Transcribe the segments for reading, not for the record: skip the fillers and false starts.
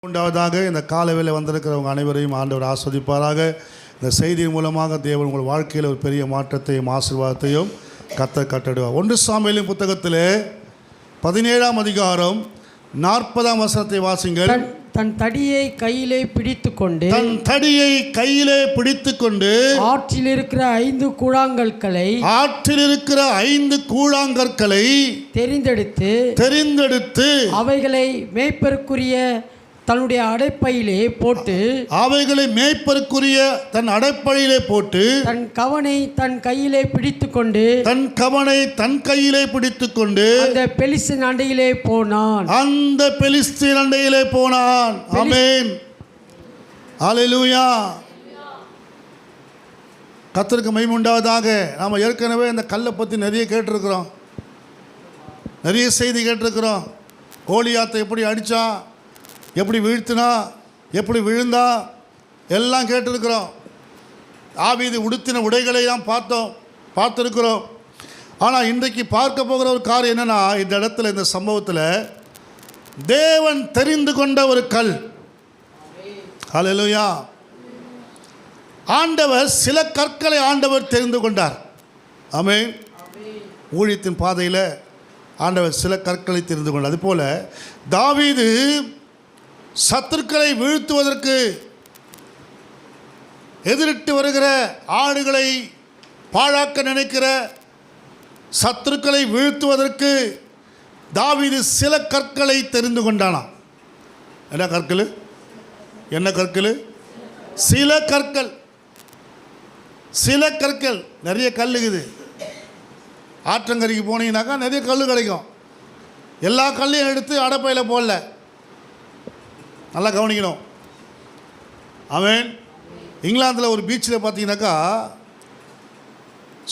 உண்டாவதாக. இந்த காலவேளை வந்திருக்கிறவங்க அனைவரையும் ஆண்டவர் ஆஸ்வதிப்பாராக. இந்த செய்தியின் மூலமாக தேவன் உங்கள் வாழ்க்கையில் ஒரு பெரிய மாற்றத்தையும் ஆசீர்வாதத்தையும் கட்டடுவார். 1 சாமுவேலின் புத்தகத்திலே 17ஆம் அதிகாரம் 40ஆம் வசனத்தை வாசிங்கள். தன் தடியை கையிலே பிடித்துக்கொண்டு ஆற்றில் இருக்கிற 5 கூழாங்கற்களை தெரிந்தெடுத்து அவைகளை மேய்ப்பருக்குரிய தன்னுடைய அடைப்பையிலே போட்டு தன் கவனை தன் கையிலே பிடித்துக்கொண்டு அந்த பெலிஸ்தீன் அண்டையிலே போனான். ஆமென். ஹல்லேலூயா. கர்த்தருக்கு மகிமை உண்டாவதாக. நாம் ஏற்கனவே இந்த கல்லை பற்றி நிறைய கேட்டிருக்கிறோம், நிறைய செய்தி கேட்டிருக்கிறோம். கோலியாத்தை எப்படி அடித்தா, எப்படி வீழ்த்தினா, எப்படி விழுந்தா, எல்லாம் கேட்டிருக்கிறோம். தாவீது உடுத்தின உடைகளை தான் பார்த்துருக்கிறோம். ஆனால் இன்றைக்கு பார்க்க போகிற ஒரு காரியம் என்னென்னா, இந்த இடத்துல இந்த சம்பவத்தில் தேவன் தெரிந்து கொண்ட ஒரு கல். ஹல்லேலூயா. ஆண்டவர் சில கற்களை தெரிந்து கொண்டார். ஆமென். ஊழியத்தின் பாதையில் ஆண்டவர் சில கற்களை தெரிந்து கொண்டார். அதுபோல் தாவீது சத்துருக்களை வீழ்த்துவதற்கு எதிரிட்டு வருகிற ஆடுகளை பாழாக்க நினைக்கிற சத்துருக்களை வீழ்த்துவதற்கு தாவீது சில கற்களை தெரிந்து கொண்டானாம். என்ன கற்கள்? சில கற்கள். நிறைய கல் இருக்குது. ஆற்றங்கரைக்கு போனீங்கன்னாக்கா நிறைய கல் கிடைக்கும். எல்லா கல்லையும் எடுத்து அடப்பையில் போடல. நல்லா கவனிக்கணும். ஆமென். இங்கிலாந்தில் ஒரு பீச்சில் பார்த்தீங்கன்னாக்கா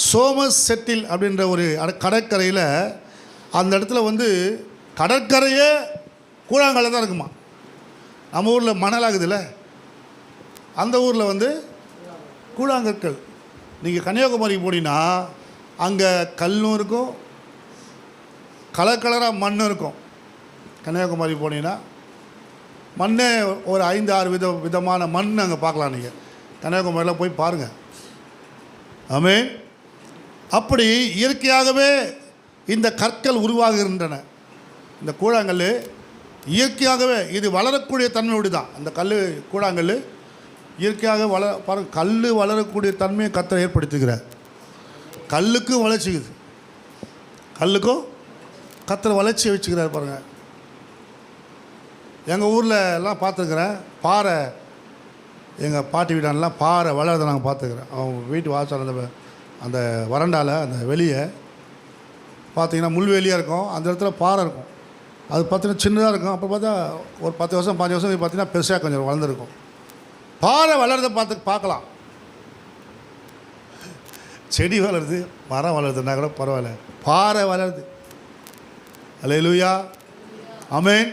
சோமஸ் செட்டில் அப்படின்ற ஒரு கடற்கரையில், அந்த இடத்துல கடற்கரையே கூழாங்கல்ல தான் இருக்குமா. நம்ம ஊரில் மணலாகுதுல்ல, அந்த ஊரில் கூழாங்கற்கள். நீங்கள் கன்னியாகுமரிக்கு போனீங்கன்னா அங்கே கல்லும் இருக்கும், கலராக மண்ணும் இருக்கும். கன்னியாகுமரி போனீங்கன்னா மண்ணே ஒரு 5-6 விதமான மண் அங்கே பார்க்கலாம். நீங்கள் கன்னியாகுமரியில் போய் பாருங்கள். ஆமென். அப்படி இயற்கையாகவே இந்த கற்கள் உருவாகுகின்றன. இந்த கூழாங்கல் இயற்கையாகவே இது வளரக்கூடிய தன்மையோடு தான். அந்த கூழாங்கல் இயற்கையாக பாருங்க, கல் வளரக்கூடிய தன்மையை கர்த்தர் ஏற்படுத்துகிறார். கல்லுக்கும் வளர்ச்சிக்குது, கல்லுக்கும் கர்த்தர் வளர்ச்சியை வச்சுக்கிறார். பாருங்கள், எங்கள் ஊரில் எல்லாம் பார்த்துருக்குறேன். பாறை, எங்கள் பாட்டி வீட்டானெலாம் பாறை வளர்றதை நாங்கள் பார்த்துக்கிறேன். அவங்க வீட்டு வாசல் அந்த வறண்டாவில் அந்த வெளியே பார்த்திங்கன்னா முள்வேலியாக இருக்கும். அந்த இடத்துல பாறை இருக்கும். அது பார்த்தீங்கன்னா சின்னதாக இருக்கும். அப்போ பார்த்தா ஒரு 10 வருஷம் 5 வருஷம் பார்த்தீங்கன்னா பெருசாக கொஞ்சம் வளர்ந்துருக்கும். பாறை வளர்றதை பார்க்கலாம். செடி வளருது, மரம் வளருதுன்னா கூட பரவாயில்ல, பாறை வளருது. ஹல்லேலூயா. ஆமென்.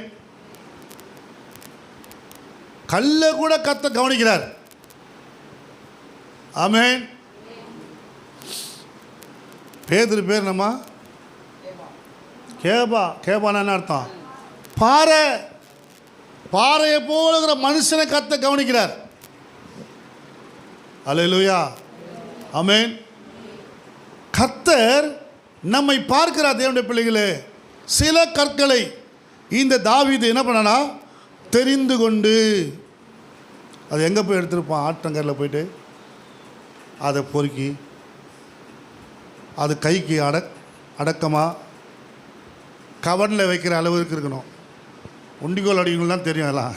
கல்லை கூட கர்த்தர் கவனிக்கிறார். ஆமென். பேதுரு பேர் நம்ம கேபானா என்ன அர்த்தம்? பாறையை போலுங்கிற மனுஷனை கர்த்தர் கவனிக்கிறார். ஹல்லேலூயா. ஆமென். கர்த்தர் நம்மை பார்க்கிறார். தேவனுடைய பிள்ளைகளே, சில கற்களை இந்த தாவீது என்ன பண்ணனா தெரிந்து கொண்டு, அது எங்கே போய் எடுத்துருப்பான்? ஆற்றங்கரில் போயிட்டு அதை பொறுக்கி அது கைக்கு அடக்கமாக கவனில் வைக்கிற அளவுக்கு இருக்கணும். உண்டிகோல் அடிக்கலாம் தெரியும். எல்லாம்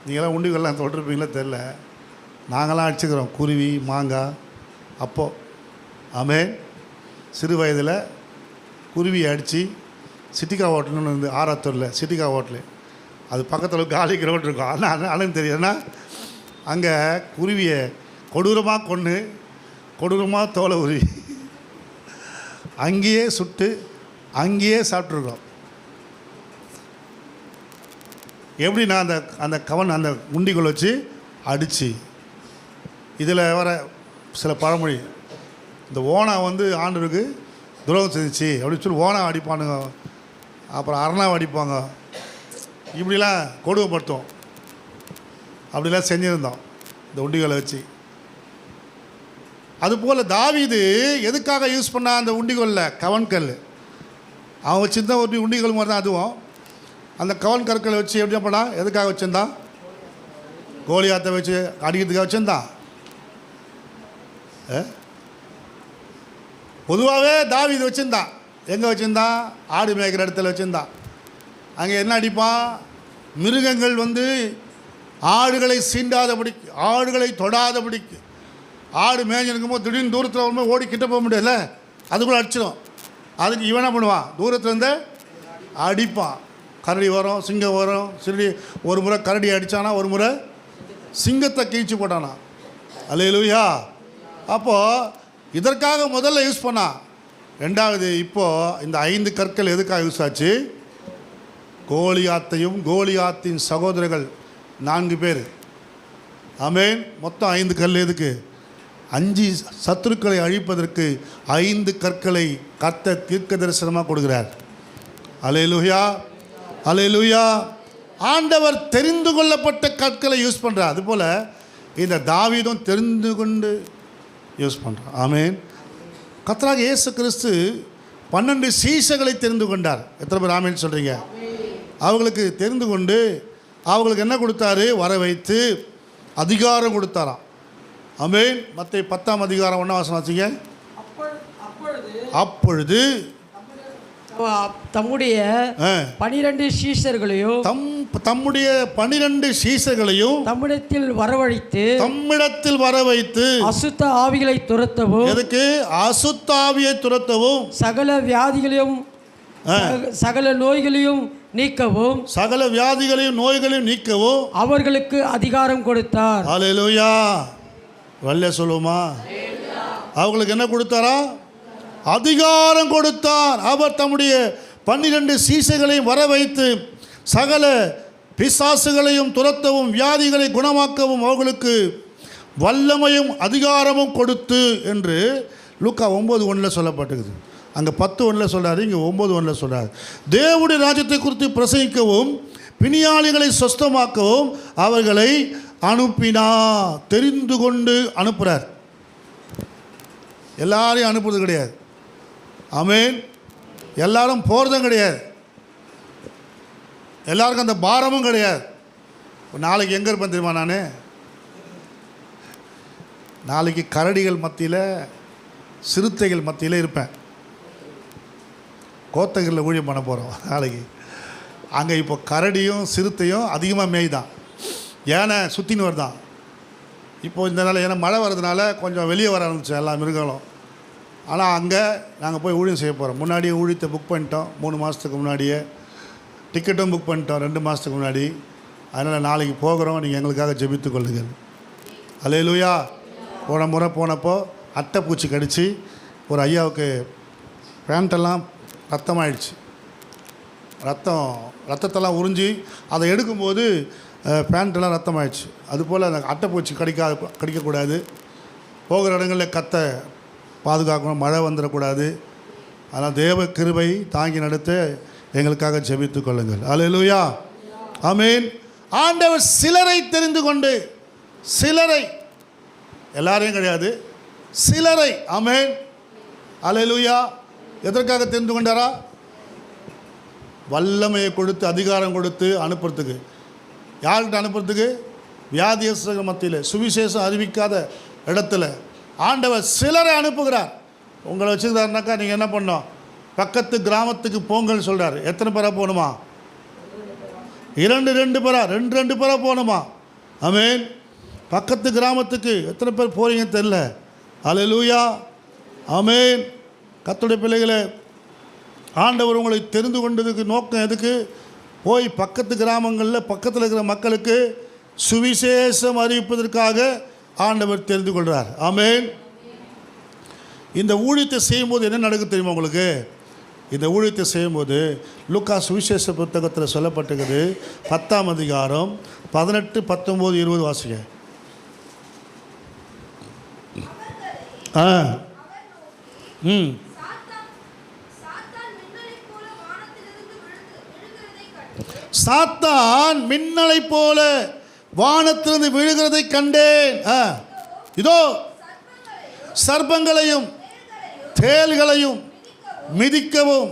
நீங்களாம் உண்டிகோல்லாம் தொட்டிருப்பீங்களா தெரில. நாங்களாம் அடிச்சுக்கிறோம் குருவி, மாங்காய். அப்போது ஆமென், சிறு வயதில் குருவியை அடித்து சிட்டிக்கா ஹோட்டல்னு இருந்து ஆராத்தூரில் சிட்டிக்கா ஹோட்டலு, அது பக்கத்தில் காலி கிரவுண்ட் இருக்கும். ஆனால் தெரியுதுன்னா அங்கே குருவியை கொடூரமாக கொடூரமாக தோலை உருவி அங்கேயே சுட்டு அங்கேயே சாப்பிட்ருக்கோம். எப்படின்னா அந்த கவன் அந்த உண்டிக்குள் வச்சு அடித்து, இதில் வர சில பழமொழி, இந்த ஓனா ஆண்டவருக்கு துரோகம் செஞ்சிச்சு அப்படின்னு சொல்லி ஓனா அடிப்பானுங்க, அப்புறம் அரணாவை அடிப்பாங்க, இப்படிலாம் கொடுமைப்படுத்தும். அப்படிலாம் செஞ்சுருந்தோம் இந்த உண்டிகளை வச்சு. அதுபோல் தாவீது எதுக்காக யூஸ் பண்ணா அந்த உண்டிகளில் கவன்கல் அவன் வச்சுருந்தான் ஒரு உண்டிகள் மாதிரி தான் அதுவும். அந்த கவன் கற்களை வச்சு எப்படி பண்ணா எதுக்காக வச்சுருந்தான்? கோலியாத்தை வச்சு அடிக்கிறதுக்காக வச்சுருந்தான். பொதுவாகவே தாவீது வச்சுருந்தான். எங்கே வச்சுருந்தான்? ஆடு மேய்க்கிற இடத்துல வச்சுருந்தான். அங்கே என்ன அடிப்பான்? மிருகங்கள் வந்து ஆடுகளை சீண்டாதபடிக்கு, ஆடுகளை தொடாதபடிக்கு. ஆடு மேய்ஞ்சிருக்கும்போது திடீர்னு தூரத்தில் வரும்போது ஓடி கிட்ட போக முடியல, அதுக்குள்ளே அடிச்சிடும். அதுக்கு இவன் என்ன பண்ணுவான்? தூரத்துலேருந்து அடிப்பான். கரடி வரும், சிங்கம் வரும். சரி, ஒரு முறை கரடி அடித்தானா, ஒரு முறை சிங்கத்தை கீழ்ச்சி போட்டானா. அல்லேலூயா. அப்போது இதற்காக முதல்ல யூஸ் பண்ணான். ரெண்டாவது இப்போது இந்த 5 கற்கள் எதுக்காக யூஸ் ஆச்சு? கோலியாத்தையும் கோலியாத்தின் சகோதரர்கள் 4 பேர். ஆமென். மொத்தம் 5 கல் எதுக்கு? 5 சத்துருக்களை அழிப்பதற்கு 5 கற்களை கர்த்தர் தீர்க்க தரிசனமாக கொடுக்கிறார். அல்லேலூயா, அல்லேலூயா. ஆண்டவர் தெரிந்து கொள்ளப்பட்ட கற்களை யூஸ் பண்ணுறார். அதுபோல் இந்த தாவீதும் தெரிந்து கொண்டு யூஸ் பண்ணுறார். ஆமென். கர்த்தராகிய இயேசு கிறிஸ்து 12 சீஷர்களை தெரிந்து கொண்டார். எத்தனை பேர் ஆமென் சொல்கிறீங்க? அவங்களுக்கு தெரிந்து கொண்டு அவங்களுக்கு என்ன கொடுத்தாரு? வர வைத்து அதிகாரம் கொடுத்தாராம். ஆமென். மத்தேயு 10ஆம் அதிகாரம் 1ஆம் வசனம் வாசிங்க. அப்பொழுது தம்முடைய 12 சீஷர்களையும் தம்முடைய 12 சீஷர்களையும் தம்மிடத்தில் வரவைத்து அசுத்த ஆவிகளை துரத்தவும். எதுக்கு? அசுத்த ஆவியை துரத்தவும், சகல வியாதிகளையும் சகல நோய்களையும் நீக்கவும், சகல வியாதிகளையும் நோய்களையும் நீக்கவும் அவர்களுக்கு அதிகாரம் கொடுத்தார். அல்லேலூயா. வல்ல சொல்லுமா? அவங்களுக்கு என்ன கொடுத்தாரா? அதிகாரம் கொடுத்தார். அவர் தம்முடைய 12 சீஷர்களையும் வர வைத்து சகல பிசாசுகளையும் துரத்தவும் வியாதிகளை குணமாக்கவும் அவர்களுக்கு வல்லமையும் அதிகாரமும் கொடுத்து என்று லூக்கா 9:1 சொல்லப்பட்டிருக்குது. அங்கே 10:1 சொல்கிறாரு, இங்கே 9:1 சொல்கிறார். தேவனுடைய ராஜ்யத்தை குறித்து பிரசங்கிக்கவும் பிணியாளிகளை சொஸ்தமாக்கவும் அவர்களை அனுப்பினா. தெரிந்து கொண்டு அனுப்புகிறார். எல்லாரையும் அனுப்புறது கிடையாது. ஆமென். எல்லாரும் போகிறதும் கிடையாது. எல்லாருக்கும் அந்த பாரமும் கிடையாது. நாளைக்கு எங்கே இருப்பேன் தெரியுமா? நான் நாளைக்கு கரடிகள் மத்தியில் சிறுத்தைகள் மத்தியில் இருப்பேன். கோத்தகிரியில் ஊழியம் பண்ண போகிறோம் நாளைக்கு. அங்கே இப்போ கரடியும் சிறுத்தையும் அதிகமாக மேய்தான். ஏன்னா சுற்றின்னு வருதான். இப்போது இந்த நாள் ஏன்னா மழை வர்றதுனால கொஞ்சம் வெளியே வர ஆரம்பிச்சு எல்லா மிருகங்களும். ஆனால் அங்கே நாங்கள் போய் ஊழியம் செய்ய போகிறோம். முன்னாடியே ஊழியத்தை புக் பண்ணிட்டோம். 3 மாதத்துக்கு முன்னாடியே டிக்கெட்டும் புக் பண்ணிட்டோம் 2 மாதத்துக்கு முன்னாடி. அதனால் நாளைக்கு போகிறோம். நீங்கள் எங்களுக்காக ஜெபித்து கொள்ளுங்கள். அல்லேலூயா. போன முறை போனப்போ அட்டைப்பூச்சி கடித்து ஒரு ஐயாவுக்கு பேண்ட்டெல்லாம் ரத்தமாயிடுச்சு. ரத்தத்தெல்லாம் உறிஞ்சி அதை எடுக்கும்போது பேண்ட்டெல்லாம் ரத்தமாயிடுச்சு. அதுபோல் அந்த அட்டைப்பூச்சி கடிக்கக்கூடாது. போகிற இடங்களில் கத்தை பாதுகாக்கணும். மழை வந்துடக்கூடாது. அதனால் தேவ கிருபை தாங்கி நடத்த எங்களுக்காக ஜெபித்து கொள்ளுங்கள். அல்லேலூயா. ஆமென். ஆண்டவர் சிலரை தெரிந்து கொண்டு, சிலரை, எல்லாரையும் கிடையாது, சிலரை. ஆமென். அல்லேலூயா. எதற்காக தெரிந்து கொண்டாரா? வல்லமையை கொடுத்து அதிகாரம் கொடுத்து அனுப்புறதுக்கு. யார்கிட்ட அனுப்புறதுக்கு? வியாதியஸ்தர்கள் மத்தியில் சுவிசேஷம் அறிவிக்காத இடத்துல ஆண்டவர் சிலரை அனுப்புகிறார். உங்களை வச்சுக்கிறாருனாக்கா நீங்கள் என்ன பண்ணோம்? பக்கத்து கிராமத்துக்கு போங்கன்னு சொல்கிறார். எத்தனை பேராக போகணுமா? 2 பேராக போகணுமா? ஆமென். பக்கத்து கிராமத்துக்கு எத்தனை பேர் போகிறீங்கன்னு தெரில. அல்லேலூயா. ஆமென். கர்த்தருடைய பிள்ளைகளே, ஆண்டவர் உங்களை தெரிந்து கொண்டதுக்கு நோக்கம் எதுக்கு? போய் பக்கத்து கிராமங்களில் பக்கத்தில் இருக்கிற மக்களுக்கு சுவிசேஷம் அறிவிப்பதற்காக ஆண்டவர் தெரிந்து கொள்கிறார். ஆமென். இந்த ஊழியத்தை செய்யும்போது என்ன நடக்குது தெரியுமா உங்களுக்கு? இந்த ஊழியத்தை செய்யும்போது லூக்கா சுவிசேஷ புத்தகத்தில் சொல்லப்பட்டிருக்குது. 10ஆம் அதிகாரம் 18, 19, 20 வாசிங்க. சாத்தான் மின்னலை போல வானத்திலிருந்து விழுகிறதை கண்டேன். இதோ சர்ப்பங்களையும் தேள்களையும் மிதிக்கவும்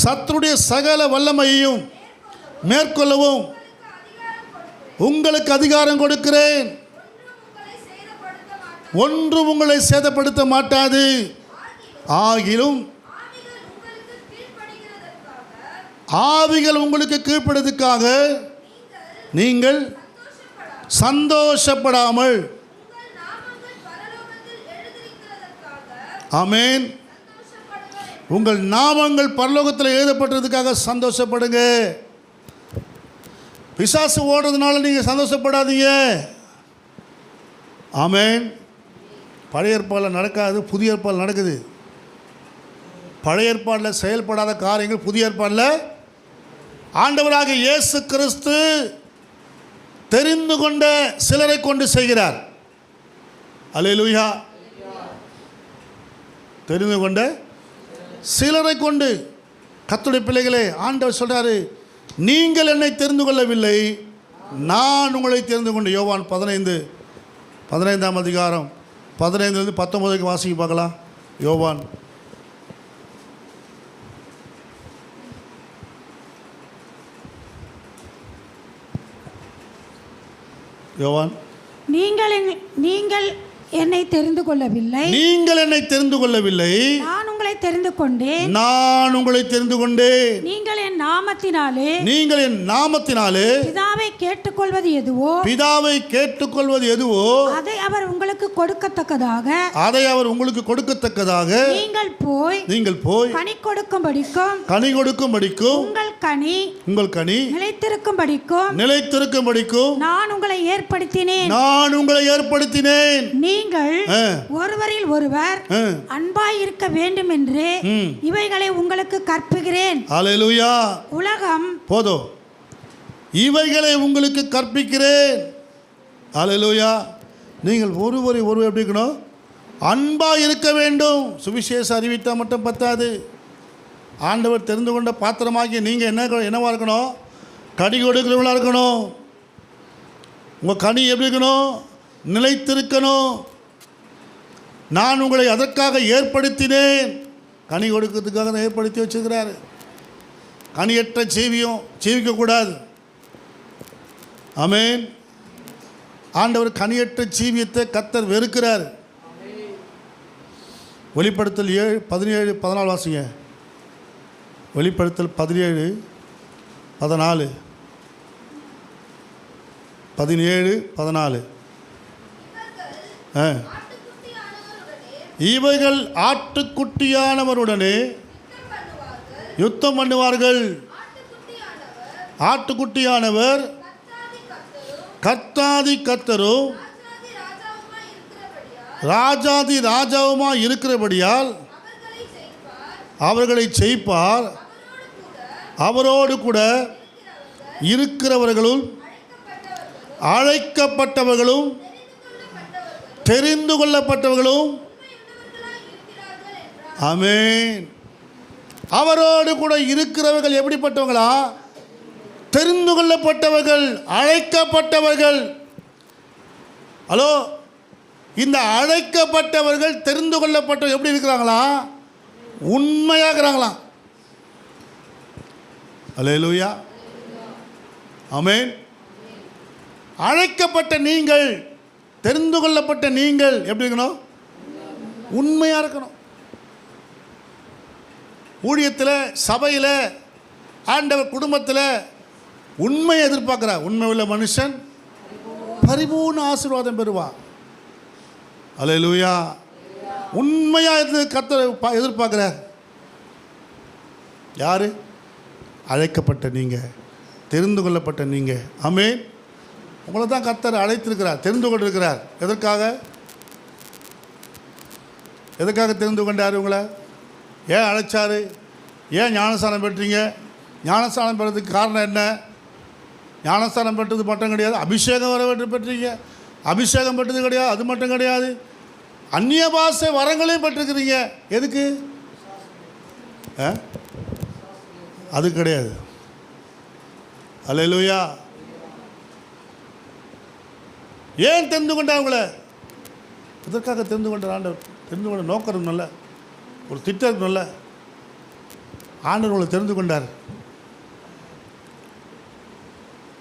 சத்துருடைய சகல வல்லமையையும் மேற்கொள்ளவும் உங்களுக்கு அதிகாரம் கொடுக்கிறேன். ஒன்றும் உங்களை சேதப்படுத்த மாட்டாது. ஆகிலும் ஆவிகள் உங்களுக்கு கீழ்ப்படுவதற்காக நீங்கள் சந்தோஷப்படாமல், ஆமென், உங்கள் நாமங்கள் பரலோகத்தில் எழுதப்பட்டதுக்காக சந்தோஷப்படுங்க. பிசாசு ஓடுறதுனால நீங்கள் சந்தோஷப்படாதீங்க. ஆமென். பழைய ஏற்பாடில் நடக்காது, புதிய ஏற்பாடில் நடக்குது. பழைய ஏற்பாடில் செயல்படாத காரியங்கள் புதிய ஏற்பாடில் ஆண்டவராக இயேசு கிறிஸ்து தெரிந்து கொண்ட சிலரை கொண்டு செய்கிறார். அல்லேலூயா. தெரிந்து கொண்ட சிலரை கொண்டு. கர்த்தருடைய பிள்ளைகளே, ஆண்டவர் சொல்றாரு, நீங்கள் என்னை தெரிந்து கொள்ளவில்லை, நான் உங்களை தெரிந்து கொண்டு. யோவான் 15ஆம் அதிகாரம் 15 19 வாசிக்க பார்க்கலாம். யோவான் நீங்கள் என்னை தெரிந்து கொள்ளவில்லை, நீங்கள் என்னை தெரிந்து கொள்ளவில்லை, நான் உங்களை தெரிந்து கொண்டேன். நான் உங்களை தெரிந்து கொண்டேன். நீங்கள் என் நாமத்தினாலே பிதாவை கேட்டுக்கொள்வது எதுவோ அதை அவர் உங்களுக்கு கொடுக்கத்தக்கதாக நீங்கள் போய் கனி கொடுக்கும்படிக்கும் உங்கள் கனி நிலைத்திருக்கும்படிக்கும் நான் உங்களை ஏற்படுத்தினேன். நீங்கள் ஒருவரில் ஒருவர் அன்பாய் இருக்க வேண்டும் என்று இவைகளை உங்களுக்கு கற்பிக்கிறேன். அல்லேலூயா. உலகம் போதும், இவைகளை உங்களுக்கு கற்பிக்கிறேன். அல்லேலூயா. நீங்கள் ஒருவரை ஒருவர் எப்படி இருக்கணும்? அன்பாக இருக்க வேண்டும். சுவிசேஷம் அறிவித்தால் மட்டும் பத்தாது. ஆண்டவர் தெரிந்து கொண்ட பாத்திரமாகி நீங்கள் என்னவா இருக்கணும்? கனி கொடுக்கிறவங்களா இருக்கணும். உங்கள் கனி எப்படி இருக்கணும்? நிலைத்திருக்கணும். நான் உங்களை அதற்காக ஏற்படுத்தினேன். கனி கொடுக்கிறதுக்காக தான் ஏற்படுத்தி வச்சுருக்கிறாரு. கனியற்ற ஜீவிக்கக்கூடாது. ஆமென். ஆண்டவர் கனியற்ற ஜீவியத்தை கர்த்தர் வெறுக்கிறார். வெளிப்படுத்தல் 7:17-14 வாசிங்க. வெளிப்படுத்தல் 17-14 17-14. இவைகள் ஆட்டுக்குட்டியானவருடனே யுத்தம் பண்ணுவார்கள். ஆட்டுக்குட்டியானவர் கர்த்தாதி கர்த்தரும் ராஜாதி ராஜாவுமாய் இருக்கிறபடியால் அவர்களை ஜெயிப்பார். அவரோடு கூட இருக்கிறவர்களும் அழைக்கப்பட்டவர்களும் தெரிந்து கொள்ளப்பட்டவர்களும். ஆமென். அவரோடு கூட இருக்கிறவர்கள் எப்படிப்பட்டவங்களா? தெரிந்து கொள்ளப்பட்டவர்கள், அழைக்கப்பட்டவர்கள். ஹலோ, இந்த அழைக்கப்பட்டவர்கள் தெரிந்து கொள்ளப்பட்டவர்கள் எப்படி இருக்கிறாங்களா? உண்மையாகிறாங்களா? அல்லேலூயா. ஆமென். அழைக்கப்பட்ட நீங்கள், தெரிந்து கொள்ளப்பட்ட நீங்கள் எப்படி இருக்கணும்? உண்மையாக இருக்கணும். ஊழியத்தில், சபையில், ஆண்டவர் குடும்பத்தில் உண்மையை எதிர்பார்க்குறார். உண்மை உள்ள மனுஷன் பரிபூர்ண ஆசீர்வாதம் பெறுவான். அல்லேலூயா. உண்மையாக இருந்து கர்த்தர் எதிர்பார்க்குறார். யார்? அழைக்கப்பட்ட நீங்கள், தெரிந்து கொள்ளப்பட்ட நீங்கள். ஆமென். உங்களை தான் கர்த்தர் அழைத்திருக்கிறார், தெரிந்து கொண்டிருக்கிறார். எதற்காக தெரிந்து கொண்டார் உங்களை? ஏன் அழைச்சார்? ஏன் ஞானஸ்தானம் பெற்றீங்க? ஞானஸ்தானம் பெறதுக்கு காரணம் என்ன? ஞானஸ்தானம் பெற்றது மட்டும் கிடையாது, அபிஷேகம் வர பெற்றீங்க. அபிஷேகம் பெற்றது கிடையாது, அது மட்டும் கிடையாது, அந்நிய பாஷை வரங்களையும் பெற்றுக்கிறீங்க. எதுக்கு? அது கிடையாது. அல்லேலூயா. ஏன் தெரிந்து கொண்டார் உங்களை? இதற்காக தெரிந்து கொண்டார் ஆண்டவர். தெரிந்து கொண்ட நோக்கம் இருக்கணும்ல, ஒரு திட்டம் இருக்கணும்ல. ஆண்டவர் உங்களை தெரிந்து கொண்டார்.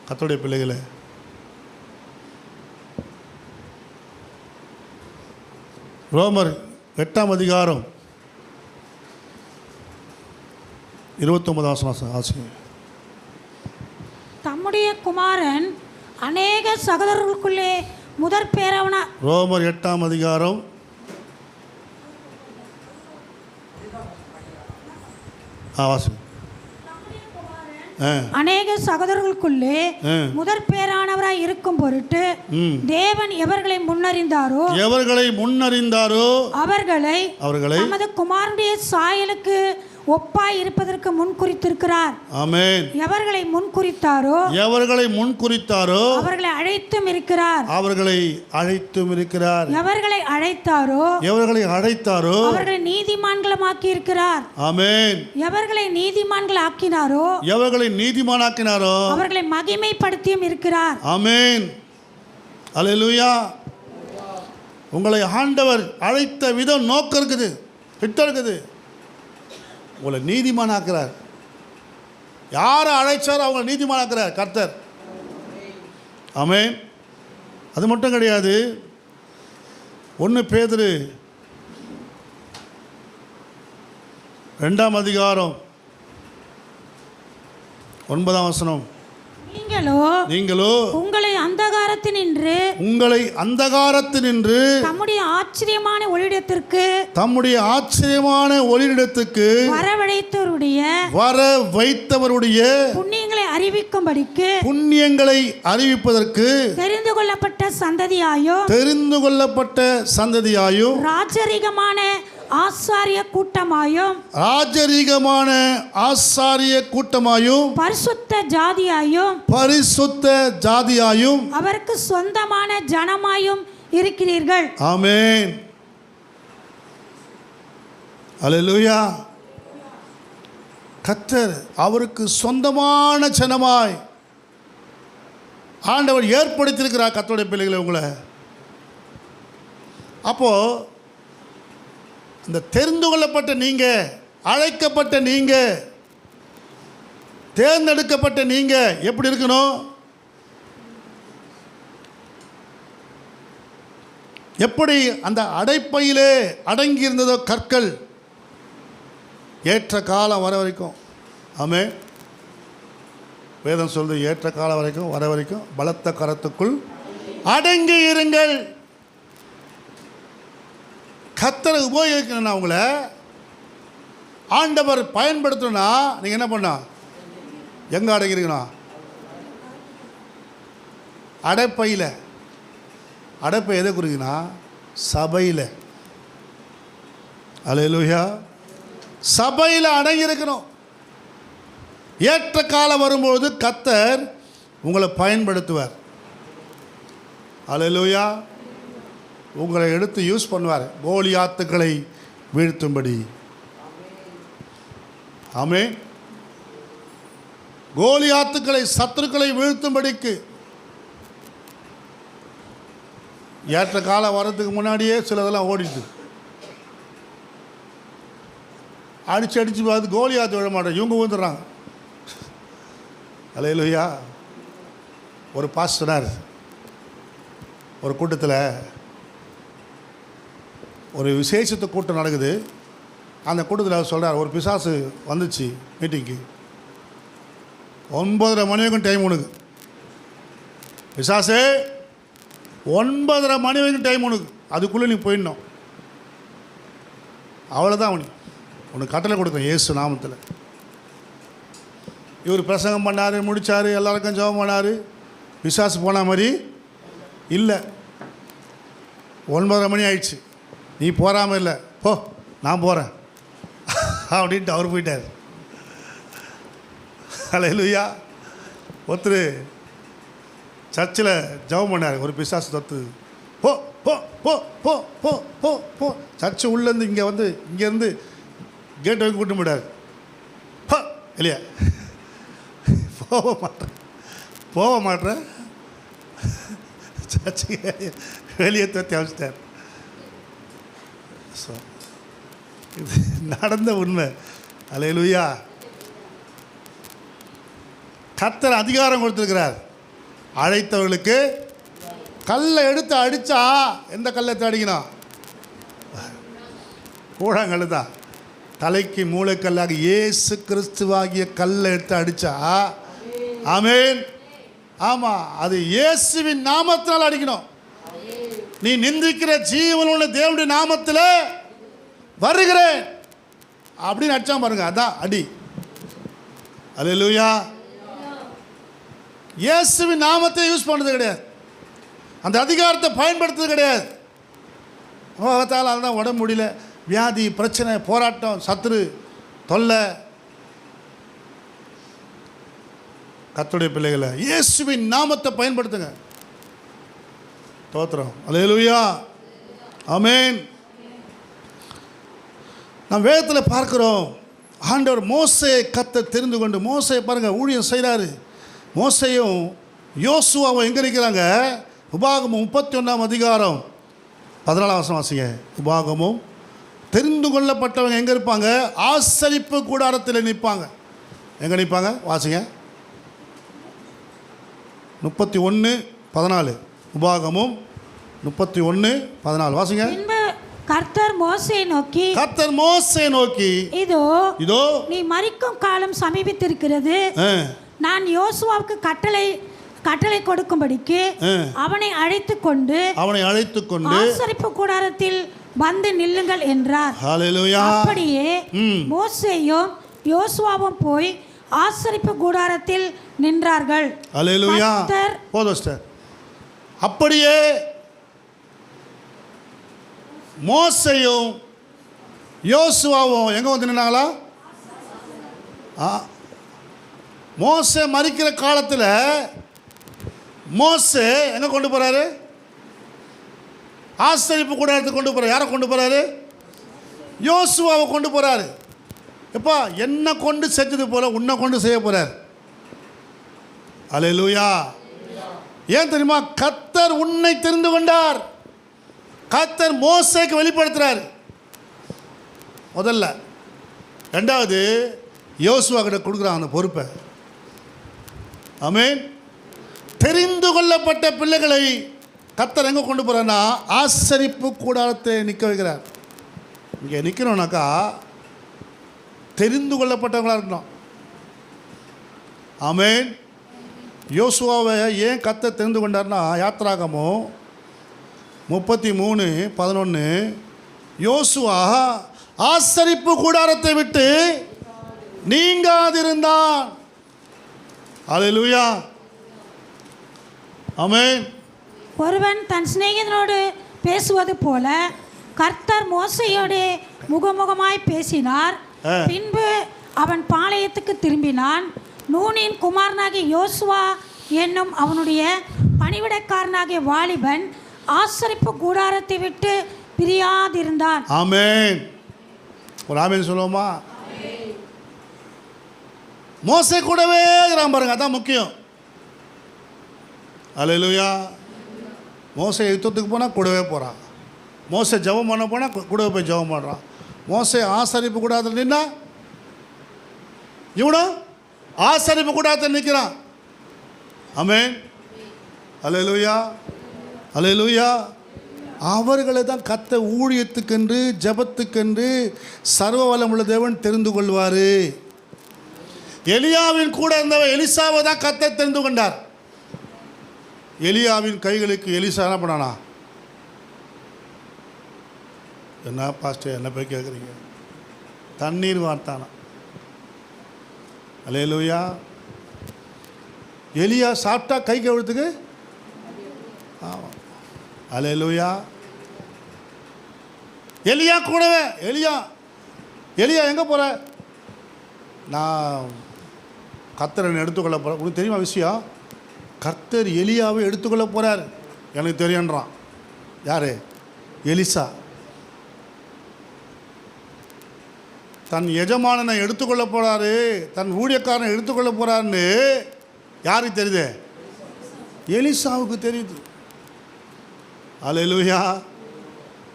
கர்த்தருடைய பிள்ளைகளை, ரோமர் 8ஆம் அதிகாரம் 29 ஆசிரியர். தம்முடைய குமாரன் அநேக சகோதரர்களுக்குள்ளே முதற் பேரவனா. ரோமர் 8ஆம் அதிகாரம் வாசி. அநேக சகோதரர்களுக்குள்ளே முதற் பேரானவராய் இருக்கும் பொருட்டு தேவன் எவர்களை முன்னறிந்தாரோ அவர்களை தமது குமாரனுடைய சாயலுக்கு ஒப்பாய் இருப்பதற்கு முன் குறித்திருக்கிறார். ஆமென். எவர்களை முன் குறித்தாரோ அவர்களை அழைத்தும் இருக்கிறார். எவர்களை அழைத்தாரோ அவர்களை நீதிமான்களமாக்கி இருக்கிறார். ஆமென். எவர்களை நீதிமான்கள் ஆக்கினாரோ அவர்களை மகிமைப்படுத்தியும் இருக்கிறார். ஆமென். அல்லேலூயா. உங்களை ஆண்டவர் அழைத்த விதம் நோக்கம் இருக்குது, திட்டம் இருக்குது. உங்களை நீதிமானாக்குறார். யாரை அழைச்சாரோ அவங்களை நீதிமானாக்குறார் கர்த்தர். ஆமென். அது மட்டும் கிடையாது. 1 பேதுரு 2ஆம் அதிகாரம் 9ஆம் வசனம். நீங்களோ உங்களை அந்தகாரத்தினின்று தம்முடைய ஆச்சரியமான ஒளியிடத்துக்கு வர வைத்தவருடைய புண்ணியங்களை அறிவிப்பதற்கு தெரிந்து கொள்ளப்பட்ட சந்ததியாயும் ராஜரீகமான ஆசாரிய கூட்டமாயும் பரிசுத்த ஜாதியாயும் அவருக்கு சொந்தமான ஜனமாயும் இருக்கிறீர்கள். ஆமென். அல்லேலூயா. கர்த்தர் அவருக்கு சொந்தமான ஜனமாய் ஆண்டவர் ஏற்படுத்தியிருக்கிறார் கர்த்தருடைய பிள்ளைகளை உங்களை. அப்போ இந்த தெரிந்து கொள்ளப்பட்ட நீங்க, அழைக்கப்பட்ட நீங்க, தேர்ந்தெடுக்கப்பட்ட நீங்க எப்படி இருக்கணும்? எப்படி அந்த அடைப்பையிலே அடங்கி இருந்ததோ கற்கள், ஏற்ற காலம் வர வரைக்கும். ஆமென். வேதம் சொல்லுது, ஏற்ற காலம் வரைக்கும் வர வரைக்கும் பலத்த கரத்துக்குள் அடங்கி இருங்கள். கர்த்தரை உபயோகிக்கணும்னா உங்களை ஆண்டவர் பயன்படுத்தணும்னா நீங்கள் என்ன பண்ணா? எங்கே அடங்கியிருக்கணும்? அடைப்பையில். அடைப்பை எதை குறிக்குன்னா சபையில். அல்லேலூயா. சபையில் அடங்கியிருக்கணும். ஏற்ற காலம் வரும்போது கர்த்தர் உங்களை பயன்படுத்துவார். அல்லேலூயா. உங்களை எடுத்து யூஸ் பண்ணுவார் கோலியாத்துக்களை வீழ்த்தும்படி. ஆமென். கோலியாத்துக்களை, சத்துருக்களை வீழ்த்தும்படிக்கு. ஏற்ற காலம் வர்றதுக்கு முன்னாடியே சிலதெல்லாம் ஓடிட்டு அடிச்சு பார்த்து கோலியாத்து விழ மாட்டேன், இவங்க ஊந்துடுறாங்க. அல்லேலூயா. ஒரு பாஸ்டர் ஒரு கூட்டத்தில் ஒரு விசேஷத்து கூட்டம் நடக்குது. அந்த கூட்டத்தில் அவர் சொல்கிறார், ஒரு பிசாசு வந்துச்சு மீட்டிங்க்கு. 9:30 மணி வரைக்கும் டைம் உனக்கு. பிசாசே 9:30 மணி வரைக்கும் டைம் உனக்கு, அதுக்குள்ளே நீ போயிடணும். அவ்வளோதான் உனக்கு கட்டளை கொடுக்குறேன் இயேசு நாமத்தில். இவர் பிரசங்கம் பண்ணார், முடித்தார், எல்லாருக்கும் ஜெபம் பண்ணார். பிசாசு போன மாதிரி இல்லை. 9:30 மணி ஆயிடுச்சு. நீ போகாமல் இல்லை, போ நான் போகிறேன் அப்படின்ட்டு அவர் போயிட்டார். அல்லேலூயா. ஒருத்தர் சர்ச்சில் ஜெபம் பண்ணார், ஒரு பிசாசு தொத்து. போ போ போ போ போ போ போ சர்ச்சு உள்ளேருந்து இங்கே வந்து இங்கேருந்து கேட் வரைக்கும் கூட்டு போயிட்டார். போ இல்லையா, போக மாட்டேன் வெளியே தத்தி அமைச்சிட்டார். ஸோ இது நடந்த உண்மை. அல்லேலூயா. கர்த்தர் அதிகாரம் கொடுத்துருக்கிறார். அழைத்தவர்களுக்கு கல்லை எடுத்து அடித்தா எந்த கல்லை எடுத்து அடிக்கணும்? கூழாங்கல் தான். தலைக்கு மூளைக்கல்லாக இயேசு கிறிஸ்துவாகிய கல்லை எடுத்து அடித்தா, ஆமென். ஆமாம், அது இயேசுவின் நாமத்தினால் அடிக்கணும். நீ நிந்திக்கிற ஜீவனுள்ள தேவனுடைய நாமத்தில் வருகிறேன் அப்படின்னு அடிச்சா பாருங்க, அதான் அடி. அல்லேலூயா. இயேசுவின் நாமத்தை யூஸ் பண்ணது கிடையாது, அந்த அதிகாரத்தை பயன்படுத்துறது கிடையாது. அவத்தால் அதுதான் உடம்பு முடியல, வியாதி, பிரச்சனை, போராட்டம், சத்துரு தொல்லை. கர்த்தருடைய பிள்ளைகளை இயேசுவின் நாமத்தை பயன்படுத்துங்க. தோத்திரம். அல்லேலூயா. ஆமென். நாம் வேதத்தில் பார்க்கிறோம், ஆண்டவர் மோசேயை கர்த்தர் தெரிந்து கொண்டு, மோசேயை பாருங்கள் ஊழியம் செய்கிறாரு. மோசேயும் யோசுவாவும் எங்கே இருக்கிறாங்க? உபாகமம் 31 அதிகாரம் 14 வாசிங்க. உபாகமும் தெரிந்து கொள்ளப்பட்டவங்க எங்கே இருப்பாங்க? ஆசரிப்பு கூடாரத்தில் நிற்பாங்க. எங்கே நிற்பாங்க? வாசிங்க. 31:14. உபாகமும் 31:14 வாசிங்க. கர்த்தர் மோசேயை நோக்கி இதோ நீ மரிக்கும் காலம் சமீபித்திருக்கிறது. நான் யோசுவாவுக்கு கட்டளை கொடுக்கும்படிக்கு அவனை அழைத்து கொண்டு ஆசரிப்பு கூடாரத்தில் வந்து நில்லுங்கள் என்றார். ஹல்லேலூயா. அப்படியே மோசேயும் யோசுவாவும் போய் ஆசரிப்பு கூடாரத்தில் நின்றார்கள். ஹல்லேலூயா. போதும். அப்படியே மோசேயும் யோசுவாவும் எங்கே வந்து நின்னாங்களா? மோசே மரிக்கிற காலத்தில் மோசே எங்கே கொண்டு போகிறாரு? ஆசரிப்பு கூடாரத்துக்கு கொண்டு போகிறார். யாரை கொண்டு போகிறாரு? யோசுவாவை கொண்டு போகிறாரு. எப்பா, என்னை கொண்டு செஞ்சது போல உன்னை கொண்டு செய்ய போகிறார். அல்லேலூயா. ஏன் தெரியுமா? கர்த்தர் உன்னை தெரிந்து கொண்டார். கர்த்தர் மோசேக்கு வெளிப்படுத்துகிறார் முதல்ல. ரெண்டாவது, யோசுவா கிட்ட கொடுக்குறான் அந்த பொறுப்பை. ஆமென். தெரிந்து கொள்ளப்பட்ட பிள்ளைகளை கர்த்தர் எங்கே கொண்டு போகிறார்னா ஆசரிப்பு கூடாரத்தை நிற்க வைக்கிறார். இங்கே நிற்கணும்னாக்கா தெரிந்து கொள்ளப்பட்டவங்களாக இருக்கணும். ஆமென். யோசுவாவை ஏன் கர்த்தர் தெரிந்து கொண்டார்னா, யாத்ராகமம் 33:11 யோசுவா ஆசரிப்பு கூடாரத்தை விட்டு நீங்காதிருந்தான். அல்லேலூயா. ஆமென். ஒருவன் தன் சிநேகிதனோடு பேசுவது போல கர்த்தர் மோசேயோடு முகமுகமாய் பேசினார். பின்பு அவன் பாளையத்துக்கு திரும்பினான். நூனின் குமாரனாகிய யோசுவா என்னும் அவனுடைய பணிவிடைக்காரனாகிய வாலிபன் ஆசரிப்பு கூடாரத்தை விட்டு பிரியாதிருந்தான். ஆமென். ஒரு ஆமென் சொல்லுவோமா? மோசே கூடவே இருக்கிறான் பாருங்க, அதான் முக்கியம். அல்லேலூயா. மோசே யுத்தத்துக்கு போனால் கூடவே போகிறான். மோசே ஜெபம் பண்ண போனால் கூடவே போய் ஜெபம் பண்ணுறான். மோசே ஆசரிப்பு கூடாரத்தில் நின்னா இவனும் ஆசரிப்பு கூடாரத்தில் நிற்கிறான். ஆமென். அல்லேலூயா. அல்லேலூயா. அவர்களை தான் கர்த்தர் ஊழியத்துக்கென்று ஜெபத்துக்கென்று சர்வ வல்லமுள்ள தேவன் தெரிந்து கொள்வார். எலியாவின் கூட இருந்தவன் எலிசாவை தான் கர்த்தர் தெரிந்து கொண்டார். எலியாவின் கைகளுக்கு எலிசா என்ன பண்ணானா? என்ன பாஸ்டர் என்ன போய் கேட்குறீங்க? தண்ணீர் வார்த்தானா. அல்லேலூயா. எலியா சாப்பிட்டா கை கழுவுறதுக்கு. ஆமாம். அல்லேலூயா. எலியா கூடவே. எலியா எங்கே போகிற? நான் கர்த்தரை எடுத்துக்கொள்ள போகிறேன். உனக்கு தெரியுமா விஷயம்? கர்த்தர் எலியாவை எடுத்துக்கொள்ள போகிறார். எனக்கு தெரியுன்றான். யார்? எலிசா. தன் எஜமானனை எடுத்துக்கொள்ள போகிறாரு, தன் ஊழியக்காரனை எடுத்துக்கொள்ள போகிறாருன்னு யாருக்கு தெரியுது? எலிசாவுக்கு தெரியுது. அல்லேலூயா.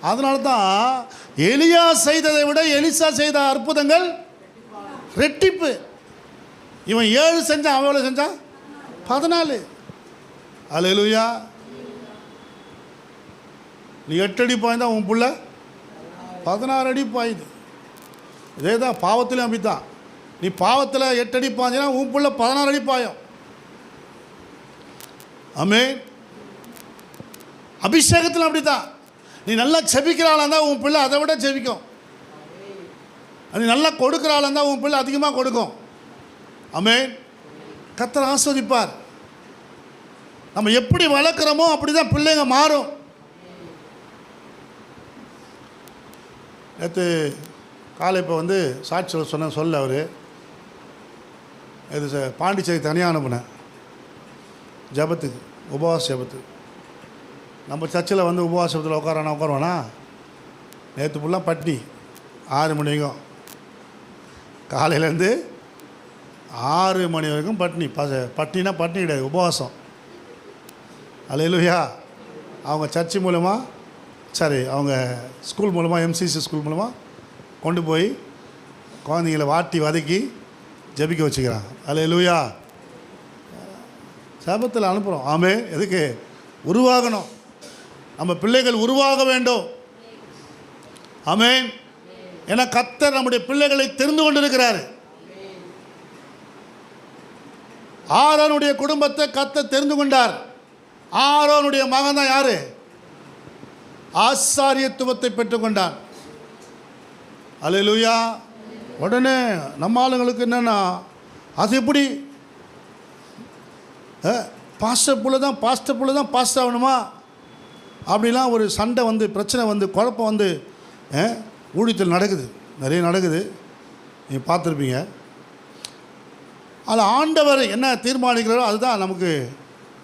அதனால தான் எலியா செய்ததை விட எலிசா செய்த அற்புதங்கள் ரெட்டிப்பு. இவன் 7 செஞ்சான், அவன் எவ்வளோ செஞ்சான்? 14. அல்லேலூயா. நீ 8 அடி பாய்ந்தா உன் புள்ள 16 அடி பாயுது. இதே தான் பாவத்திலையும் அப்படி தான். நீ பாவத்தில் 8 அடி பாய்ஞ்சினா உன் புள்ள 16 அடி பாயும். ஆமென். அபிஷேகத்தில் அப்படி தான். நீ நல்லா செபிக்கிறாளா இருந்தால் உன் பிள்ளை அதை விட செபிக்கும். நீ நல்லா கொடுக்குறாளா இருந்தால் உன் பிள்ளை அதிகமாக கொடுக்கும். ஆமென். கர்த்தர் ஆஸ்வதிப்பார். நம்ம எப்படி வளர்க்குறோமோ அப்படி தான் பிள்ளைங்க மாறும். நேற்று காலை இப்போ வந்து சாட்சியில் சொல்ல அவர் இது பாண்டிச்சேரி தனியாக அனுப்புனேன் ஜபத்துக்கு, உபவாச ஜபத்துக்கு. நம்ம சர்ச்சில் வந்து உபவாச ஜபத்தில் உட்காருவானா? நேற்று ஃபுல்லாக பட்னி 6 மணி வரைக்கும், காலையிலேருந்து 6 மணி வரைக்கும் பட்னி. பட்னினா பட்னி கிடையாது, உபவாசம். அல்லேலூயா. அவங்க சர்ச்சு மூலமாக, சரி அவங்க ஸ்கூல் மூலமாக, எம்சிசி ஸ்கூல் மூலமாக கொண்டு போய் குழந்தைங்களை வாட்டி வதக்கி ஜெபிக்க வச்சுக்கிறாங்க. அல்லேலூயா. சபத்தில் அனுப்புகிறோம். ஆமென். எதுக்கு? உருவாகணும். நம்ம பிள்ளைகள் உருவாக வேண்டும். ஆமென். ஏன்னா கர்த்தர் நம்முடைய பிள்ளைகளை தெரிந்து கொண்டிருக்கிறார். ஆரோனுடைய குடும்பத்தை கர்த்தர் தெரிந்து கொண்டார். ஆரோனுடைய மகன் தான் யாரு? ஆசாரியத்துவத்தை பெற்றுக்கொண்டான். அல்லேலூயா. உடனே நம்ம ஆளுங்களுக்கு என்னென்னா, அது எப்படி பாஸ்டர் புள்ள தான் பாஸ்டர் ஆகணுமா அப்படிலாம் ஒரு சண்டை வந்து, பிரச்சனை வந்து, குழப்பம் வந்து ஊழியத்தில் நடக்குது, நிறைய நடக்குது. நீங்கள் பார்த்துருப்பீங்க. அதில் ஆண்டவர் என்ன தீர்மானிக்கிறாரோ அதுதான் நமக்கு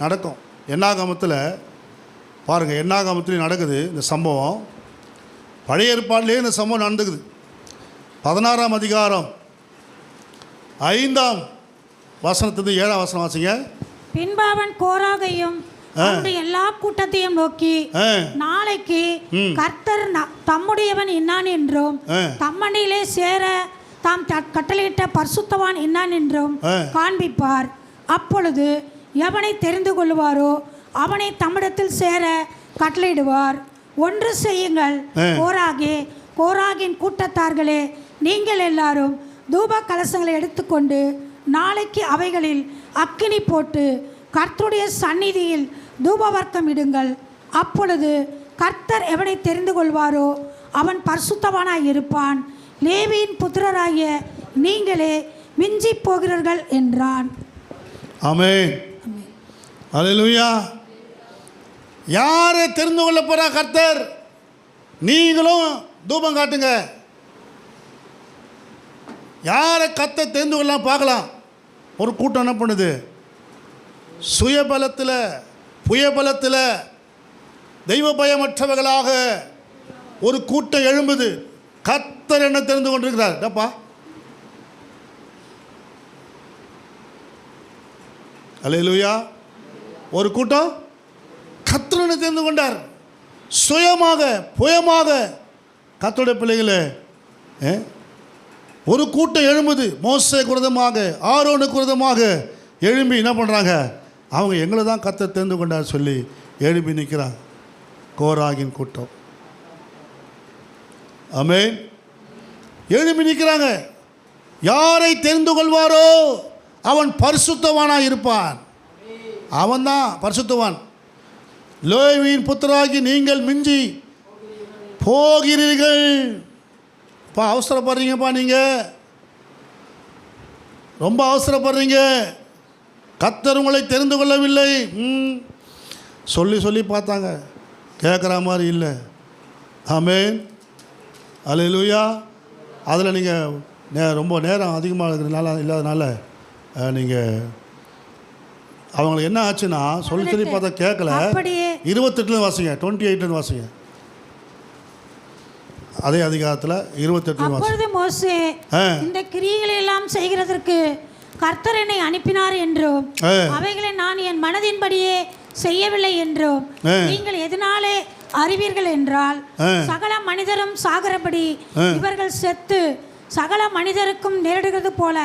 நடக்கும். என்னாகமத்தில் பாருங்கள், என்னாகமத்துலேயும் நடக்குது இந்த சம்பவம். பழைய ஏற்பாட்டிலே இந்த சம்பவம் நடந்துக்குது. 16ஆம் அதிகாரம் 5ஆம் வசனத்திலிருந்து 7ஆம் வசனம் வாசிங்க. பின்பு அவன் கோராகையும் எல்லா கூட்டத்தையும் நோக்கி, நாளைக்கு கர்த்தர் தம்முடையவன் இன்னான் என்றும் தம்மண்டையிலே சேர தாம் கட்டளையிட்ட பரிசுத்தவான் இன்னான் என்றும் காண்பிப்பார். அப்பொழுது எவனை தெரிந்து கொள்வாரோ அவனை தம்மிடத்தில் சேர கட்டளையிடுவார். ஒன்று செய்யுங்கள், கோராகின் கூட்டத்தார்களே, நீங்கள் எல்லாரும் தூப கலசங்களை எடுத்துக்கொண்டு நாளைக்கு அவைகளில் அக்கினி போட்டு கர்த்தருடைய சந்நிதியில் தூபவர்க்கம் இடுங்கள். அப்பொழுது கர்த்தர் எவனை தெரிந்து கொள்வாரோ அவன் பரிசுத்தவானாய் இருப்பான். லேவியின் புத்திரராகிய நீங்களே மிஞ்சி போகிறீர்கள் என்றான். ஆமென். அல்லேலூயா. யாரை தெரிந்து கொள்ள போறா கர்த்தர்? நீங்களும் தூபம் காட்டுங்க. யாரை கர்த்தர் தெரிந்து கொள்ளலாம் பார்க்கலாம். ஒரு கூட்டம் என்ன பண்ணுது? சுயபலத்தில், புயபலத்தில், தெய்வ பயமற்றவர்களாக ஒரு கூட்டம் எழும்புது. கர்த்தர் என்ன தெரிந்து கொண்டிருக்கிறார். டப்பா அல்லேலூயா. ஒரு கூட்டம் கர்த்தர் என்ன தெரிந்து கொண்டார். சுயமாக, புயமாக கர்த்தருடைய பிள்ளைகளே ஒரு கூட்டம் எழும்புது. மோசே குருதமாக, ஆரோனுக்கு குருதமாக எழும்பி என்ன பண்ணுறாங்க? அவங்க எங்களை தான் கர்த்தர் தெரிந்து கொண்டார் சொல்லி எழுப்பி நிற்கிறாங்க. கோராகின் கூட்டம். ஆமென். எழுப்பி நிற்கிறாங்க. யாரை தெரிந்து கொள்வாரோ அவன் பரிசுத்தவானாக இருப்பான். அவன் தான் பரிசுத்தவான். லேவியின் புத்திராகி நீங்கள் மிஞ்சி போகிறீர்கள். இப்போ அவசரப்படுறீங்கப்பா, நீங்கள் ரொம்ப அவசரப்படுறீங்க. கர்த்தர் உங்களை தெரிந்து கொள்ளவில்லை. சொல்லி பார்த்தாங்க, கேட்குற மாதிரி இல்லை. ஆமென். அல்லேலூயா. அதில் நீங்கள் ரொம்ப நேரம் அதிகமாக இருக்கிறதுனால இல்லாதனால நீங்கள் அவங்களுக்கு என்ன ஆச்சுன்னா சொல்லி பார்த்தா கேட்கல. 28 வாசிங்க, 28 வாசிங்க. அதே அதிகாரத்தில் 28 அப்பொழுது மோசே இந்த கிரியைகளை எல்லாம் செய்கிறதற்கு கர்த்தர் என்னை அனுப்பினார் என்றும் அவைகளை நான் என் மனதின்படியே செய்யவில்லை என்றும் நீங்கள் எதனாலே அறிவீர்கள் என்றால், சகல மனிதரும் சாகிறபடி இவர்கள் செத்து சகல மனிதருக்கும் நேரிடுகிறது போல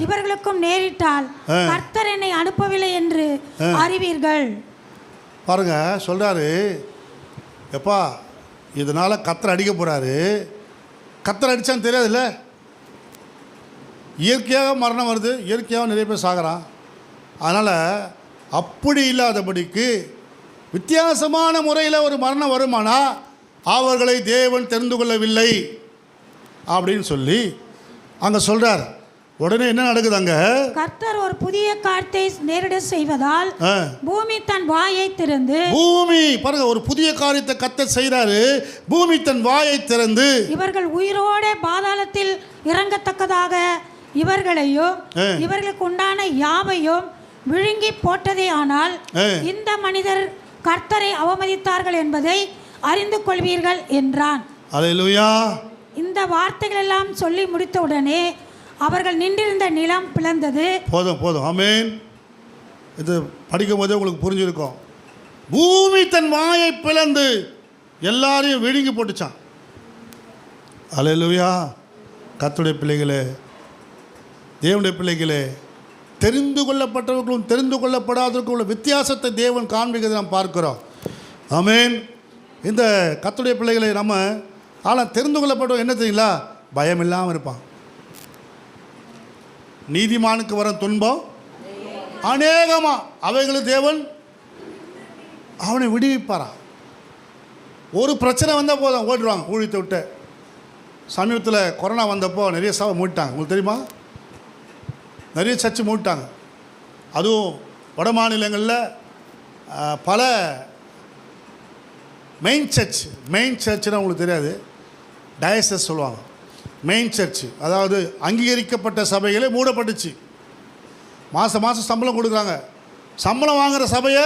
இவர்களுக்கும் நேரிட்டால் கர்த்தர் என்னை அனுப்பவில்லை என்று அறிவீர்கள். பாருங்க, சொல்றாரு, எப்பா இதனால கத்தர் அடிக்க போறாரு. கத்தர் அடிச்சான்னு தெரியாதுல்ல. இயற்கையாக மரணம் வருது, இயற்கையாக நிறைய பேர் சாகிறான். அதனால் அப்படி இல்லாதபடிக்கு வித்தியாசமான முறையில் ஒரு மரணம் வருமானா அவர்களை தேவன் தெரிந்து கொள்ளவில்லை அப்படின்னு சொல்லி அங்கே சொல்கிறார். உடனே என்ன நடக்குது அங்கே? கர்த்தர் ஒரு புதிய காரியத்தை நேரிட செய்வதால் பூமி தன் வாயை திறந்து, பூமி பாருங்க, ஒரு புதிய காரியத்தை கர்த்தர் செய்கிறாரு. பூமி தன் வாயை திறந்து இவர்கள் உயிரோட பாதாளத்தில் இறங்கத்தக்கதாக இவர்களையும் இவர்களுக்கு உண்டான யாவையும் விழுங்கி போட்டதே. ஆனால் இந்த மனிதர் கர்த்தரை அவமதித்தார்கள் என்பதை அறிந்து கொள்வீர்கள் என்றான். அல்லேலூயா. இந்த வார்த்தைகள் எல்லாம் சொல்லி முடித்தவுடனே அவர்கள் நின்றிருந்த நிலம் பிளந்தது. போதும் போதும், ஆமென். இது படிக்கும் போதே உங்களுக்கு புரிஞ்சிருக்கும். பூமி தன் வாயை பிளந்து எல்லாரையும் விழுங்கி போட்டுச்சான். அல்லேலூயா. கர்த்தருடைய பிள்ளைகளே, தேவனுடைய பிள்ளைகளே, தெரிந்து கொள்ளப்பட்டவர்களும் தெரிந்து கொள்ளப்படாதவர்களும் உள்ள வித்தியாசத்தை தேவன் காண்பிக்கிறதை நாம் பார்க்கிறோம். ஆமென். இந்த கர்த்தருடைய பிள்ளைகளை நம்ம ஆனால் தெரிந்து கொள்ளப்பட்டவங்க என்ன தெரியுங்களா? பயம் இல்லாமல் இருப்பான். நீதிமானுக்கு வர துன்பம் அநேகமாக அவைகளுக்கு தேவன் அவனை விடுவிப்பாரான். ஒரு பிரச்சனை வந்தால் போதும் ஓடிடுவாங்க ஊழியத்தை விட்டு. சமீபத்தில் கொரோனா வந்தப்போ நிறைய சபை மூடிட்டாங்க. உங்களுக்கு தெரியுமா? நிறைய சர்ச்சு மூடிட்டாங்க. அதுவும் வட மாநிலங்களில் பல மெயின் சர்ச்சுன்னா உங்களுக்கு தெரியாது, டயசஸ் சொல்லுவாங்க. மெயின் சர்ச்சு அதாவது அங்கீகரிக்கப்பட்ட சபைகளே மூடப்பட்டுச்சு. மாதம் சம்பளம் கொடுக்குறாங்க. சம்பளம் வாங்குகிற சபையை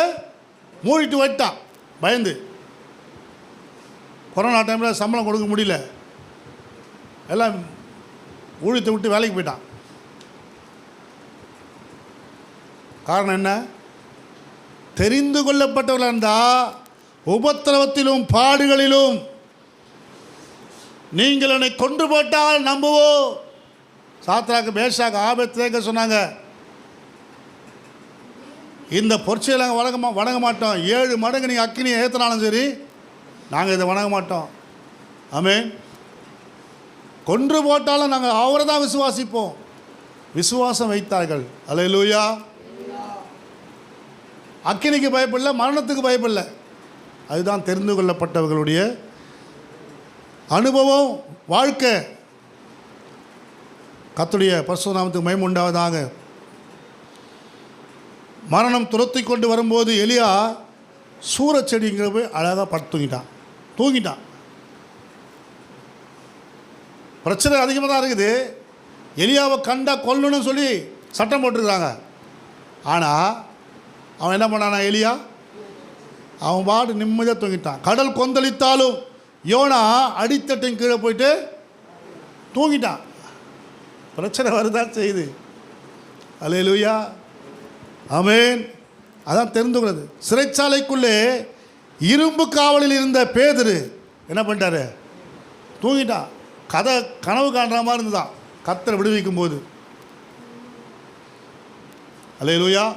மூடிட்டு போயிட்டான் பயந்து. கொரோனா டைமில் சம்பளம் கொடுக்க முடியல, எல்லாம் ஊழியத்தை விட்டு வேலைக்கு போயிட்டான். காரணம் என்ன? தெரிந்து கொள்ளப்பட்டவர்களாக இருந்தால் உபத்திரவத்திலும் பாடுகளிலும் நீங்கள் என்னை கொண்டு போட்டால் நம்புவோம். சாத்ராக்கு, மேஷாக்கு, ஆபேத்நேகோ சொன்னாங்க, இந்த பொற்செயலை நாங்கள் வணங்க மாட்டோம். 7 மடங்கு நீங்கள் அக்கினியை ஏற்றினாலும் சரி நாங்கள் இதை வணங்க மாட்டோம். ஆமென். கொன்று போட்டாலும் நாங்கள் அவரை தான் விசுவாசிப்போம். விசுவாசம் வைத்தார்கள். அல்லேலூயா. அக்கினிக்கு பயப்படல, மரணத்துக்கு பயப்படல. அதுதான் தெரிந்து கொள்ளப்பட்டவர்களுடைய அனுபவம், வாழ்க்கை. கர்த்தருடைய பரிசுத்த நாமத்துக்கு மகிமை உண்டாவதாக. மரணம் துரத்தி கொண்டு வரும்போது எலியா சூரச்செடிங்கிற போய் அழகாக படுத்து தூங்கிட்டான். பிரச்சனை அதிகமாக தான் இருக்குது. எலியாவை கண்டா கொல்லணும்னு சொல்லி சட்டம் போட்டிருக்கிறாங்க. ஆனால் அவன் என்ன பண்ணானா? எலியா அவன் பாடு நிம்மதியாக தூங்கிட்டான். கடல் கொந்தளித்தாலும் யோனா அடித்தட்டின் கீழே போயிட்டு தூங்கிட்டான். பிரச்சனை வருதான் செய்யுது. அல்லேலூயா. ஆமென். அதான் தெரிந்து கொள்ளுது. சிறைச்சாலைக்குள்ளே இரும்பு காவலில் இருந்த பேதுரு என்ன பண்ணிட்டாரு? தூங்கிட்டான். கனவு காண்ற மாதிரி இருந்துதான் கர்த்தரை விடுவிக்கும் போது. அல்லேலூயா.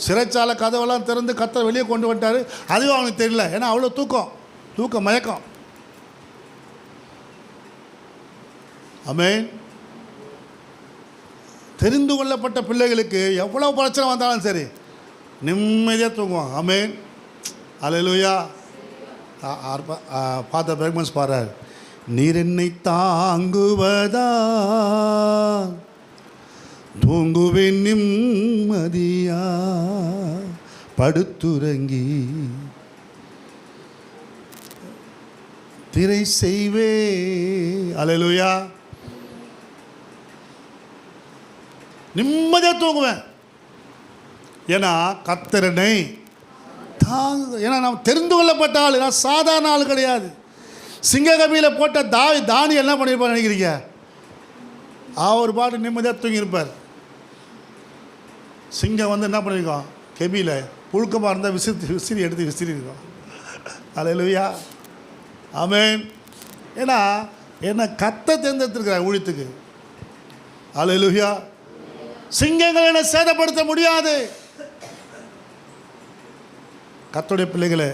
சிறைச்சாலை கதவெல்லாம் திறந்து கர்த்தரை வெளியே கொண்டு வந்துட்டார். அதுவும் அவனுக்கு தெரியல, ஏன்னா அவ்வளோ தூக்க மயக்கம். ஆமென். தெரிந்து கொள்ளப்பட்ட பிள்ளைகளுக்கு எவ்வளோ பிரச்சனை வந்தாலும் சரி நிம்மதியாக தூங்குவாங்க. ஆமென். அல்லேலூயா. ஃபாதர் பெர்க்மன்ஸ் பாடுறார், நீர் என்னை தாங்குவதா தூங்குவேன் நிம்மதியா படுத்துறங்கி திரை செய்வே. அல்லேலூயா. நிம்மதியாக தூங்குவேன். ஏன்னா கர்த்தரனை ஏன்னா நாம் தெரிந்து கொள்ளப்பட்ட ஆள், நான் சாதாரண ஆள் கிடையாது. சிங்ககபியில் போட்ட தானி என்ன பண்ணியிருப்பார் நினைக்கிறீங்க? அவர் பாட்டு நிம்மதியாக தூங்கியிருப்பார். சிங்கம் வந்து என்ன பண்ணியிருக்கோம்? கெபியில் புழுக்கமாக இருந்தால் விசிறி எடுத்து விசிறிருக்கோம். அல்லேலூயா, ஆமென். ஏன்னா என்ன கத்த தேர்ந்தெடுத்திருக்கிறார் ஊழியத்துக்கு. அல்லேலூயா. சிங்கங்கள் என்ன சேதப்படுத்த முடியாது. கர்த்தருடைய பிள்ளைகளே,